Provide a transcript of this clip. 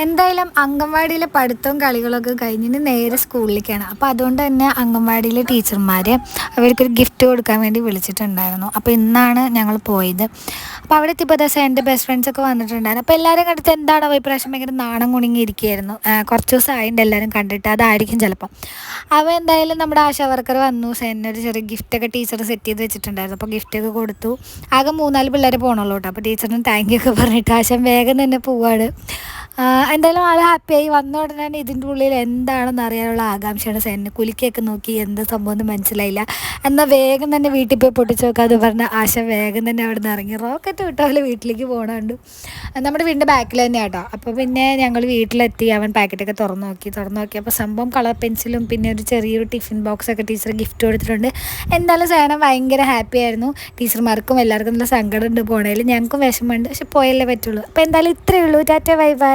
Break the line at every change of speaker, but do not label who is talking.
എന്തായാലും അംഗൻവാടിയിലെ പഠിത്തവും കളികളൊക്കെ കഴിഞ്ഞിട്ട് നേരെ സ്കൂളിലേക്കാണ്. അപ്പോൾ അതുകൊണ്ട് തന്നെ അംഗൻവാടിയിലെ ടീച്ചർമാർ അവർക്കൊരു ഗിഫ്റ്റ് കൊടുക്കാൻ വേണ്ടി വിളിച്ചിട്ടുണ്ടായിരുന്നു. അപ്പോൾ ഇന്നാണ് ഞങ്ങൾ പോയത്. അപ്പോൾ അവിടെ എത്തിയപ്പോൾ ദിവസം എൻ്റെ ബെസ്റ്റ് ഫ്രണ്ട്സൊക്കെ വന്നിട്ടുണ്ടായിരുന്നു. അപ്പോൾ എല്ലാവരും കണ്ടിട്ട് എന്താണ് ഇപ്രാവശ്യം ഭയങ്കര നാണം കുണുങ്ങിയിരിക്കുകയായിരുന്നു. കുറച്ച് ദിവസമായിട്ട് എല്ലാവരും കണ്ടിട്ട് അതായിരിക്കും ചിലപ്പോൾ. അപ്പോൾ എന്തായാലും നമ്മുടെ ആശാ വർക്കർ വന്നു. സെന്നൊരു ചെറിയ ഗിഫ്റ്റൊക്കെ ടീച്ചർ സെറ്റ് ചെയ്ത് വെച്ചിട്ടുണ്ടായിരുന്നു. അപ്പോൾ ഗിഫ്റ്റൊക്കെ കൊടുത്തു. ആകെ 3-4 പിള്ളേർ പോകണുള്ളൂ കേട്ടോ. അപ്പോൾ ടീച്ചറിന് താങ്ക് യു ഒക്കെ പറഞ്ഞിട്ട് ആശാൻ വേഗം തന്നെ പോവാണ്. എന്തായാലും ആൾ ഹാപ്പിയായി. വന്ന ഉടനെ തന്നെ ഇതിൻ്റെ ഉള്ളിൽ എന്താണെന്ന് അറിയാനുള്ള ആകാംക്ഷയാണ് സെന്ന്. കുലിക്കൊക്കെ നോക്കി എന്ത് സംഭവം എന്ന് മനസ്സിലായില്ല. എന്നാൽ വേഗം തന്നെ വീട്ടിൽ പോയി പൊട്ടിച്ച് നോക്കാമെന്ന് പറഞ്ഞാൽ ആശ വേഗം തന്നെ അവിടെ നിന്ന് ഇറങ്ങി. റോക്കറ്റ് വിട്ടാൽ വീട്ടിലേക്ക് പോകണുണ്ട്. നമ്മുടെ വീടിൻ്റെ ബാക്കിൽ തന്നെ കേട്ടോ. അപ്പോൾ പിന്നെ ഞങ്ങൾ വീട്ടിലെത്തി. അവൻ പാക്കറ്റൊക്കെ തുറന്നു നോക്കിയപ്പോൾ സംഭവം കളർ പെൻസിലും പിന്നെ ഒരു ചെറിയൊരു ടിഫിൻ ബോക്സൊക്കെ ടീച്ചർ ഗിഫ്റ്റ് കൊടുത്തിട്ടുണ്ട്. എന്തായാലും സേന ഭയങ്കര ഹാപ്പി ആയിരുന്നു. ടീച്ചർമാർക്കും എല്ലാവർക്കും നല്ല സങ്കടമുണ്ട് പോണേൽ. ഞങ്ങൾക്കും വിഷമമുണ്ട്. പക്ഷെ പോയല്ലേ പറ്റുള്ളൂ. അപ്പോൾ എന്തായാലും ഇത്രയേ ഉള്ളൂ. Tata bye bye.